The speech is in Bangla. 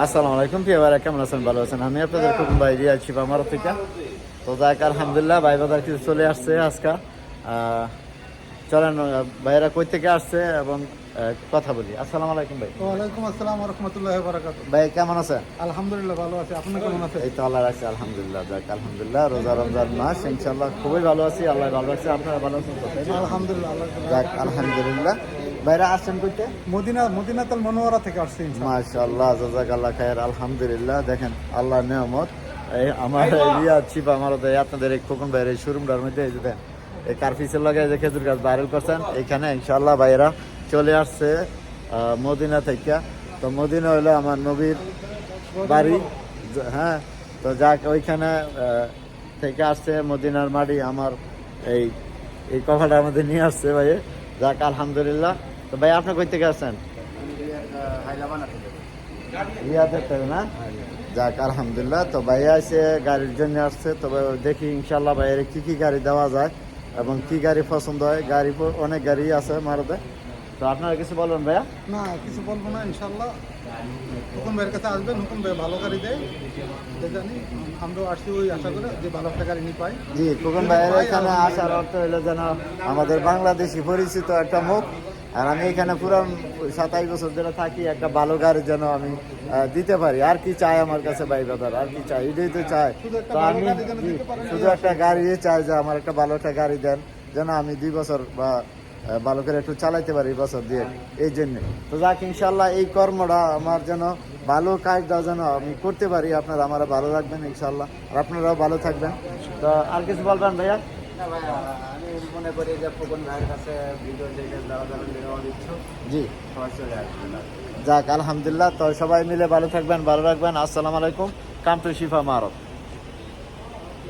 আসসালামু আলাইকুম প্রিয় ভাইরা, কেমন আছেন? ভালো আছেন? আমি আপনাদের কুকুম ভাই রিয়া আছি আমার থেকে। তো যাক আলহামদুলিল্লাহ, ভাই বাজার কিছু চলে আসছে আজকে। চলেন ভাইরা কই থেকে আসছে এবং কথা বলি। আসসালামু আলাইকুম ভাই। ওয়ালাইকুম আসসালাম ওয়া রাহমাতুল্লাহি ওয়া বারাকাতুহু। ভাই কেমন আছেন? আলহামদুলিল্লাহ ভালো আছি, আপনি কেমন আছেন? এই তো আল্লাহ রাখছে আলহামদুলিল্লাহ। যাক আলহামদুলিল্লাহ, রোজা রমজান মাস ইনশাআল্লাহ খুবই ভালো আছি, আল্লাহ ভালো রাখছে। আপনারা ভালো আছেন তো? তাই না? আলহামদুলিল্লাহ আল্লাহ যাক আলহামদুলিল্লাহ। ভাইরা আসছেন কইতে? মদিনাতুল মুনাওয়ারা থেকে আসছি ইনশাআল্লাহ। মাশাআল্লাহ, জাযাকাল্লাহ খায়ের। আলহামদুলিল্লাহ, দেখেন আল্লাহর নিয়ামত। এই আমার রিয়া ছিপ আমার আপনাদের এই খোকন ভাইয়ের এই শোরুমটার মধ্যে এই যে দেন, এই কার্ফিসের লগে যে খেজুর গাছ ভাইরাল করছেন, এখানে ইনশাআল্লাহ ভাইয়েরা চলে আসছে মদিনা থেকে। তো মদিনা হলো আমার নবীর বাড়ি, হ্যাঁ। তো যাক ওইখানে থেকে আসছে মদিনার মাটি আমার এই এই কথাটা আমাদের নিয়ে আসছে ভাই। যাক আলহামদুলিল্লাহ। তো ভাই আপনি কই থেকে আসছেন? রিয়াদের থেকে না? যাক আলহামদুলিল্লাহ। তো ভাইয়া এসে গাড়ির জন্য আসছে। তবে দেখি ইনশাল্লাহ ভাইয়ের কি কি গাড়ি দেওয়া যায় এবং কি গাড়ি পছন্দ হয়। গাড়ি অনেক গাড়ি আছে মারুতে। তো আপনারা কিছু বলবেন ভাইয়া? না কিছু বলবো না, ইনশাআল্লাহ হুকুম ভাইয়ের কাছে আসবেন, হুকুম ভাই ভালো গাড়ি দেয়, যে জানি আমরাও আসছি ওই আশা করে যে ভালো একটা গাড়ি নিয়ে পাই। জি, খোকন ভাইয়ের এখানে আসার অর্থ হলো যেন আমাদের বাংলাদেশি পরিচিত একটা মুখ। আর আমি এখানে পুরো 27 বছর ধরে থাকি, একটা ভালো গাড়ি যেন আমি দিতে পারি। আর কি চাই আমার কাছে ভাই বাজার, আর কি চাই? এটাই তো চাই। তো আমি শুধু একটা গাড়ি চাই, যে আমার একটা ভালো একটা গাড়ি দেন, যেন আমি 2 বছর বা ভালো করে একটু চালাইতে পারি বছর দিয়ে, এই জন্যে। তো যাক ইনশাল্লাহ এই কর্মটা আমার যেন ভালো কাজটা যেন আমি করতে পারি। আপনারা আমার ভালো রাখবেন ইনশাল্লাহ, আর আপনারাও ভালো থাকবেন। তো আর কিছু বলবেন ভাইয়া? আমি মনে করি যে খোকন ভাইয়ের কাছে ভিডিও দেখে যারা যারা নেওয়ার ইচ্ছুক জি, সবাই চলে আসবেন। যাক আলহামদুলিল্লাহ। তো সবাই মিলে ভালো থাকবেন, ভালো রাখবেন। আসসালামু আলাইকুম। Come to Shifa মারত।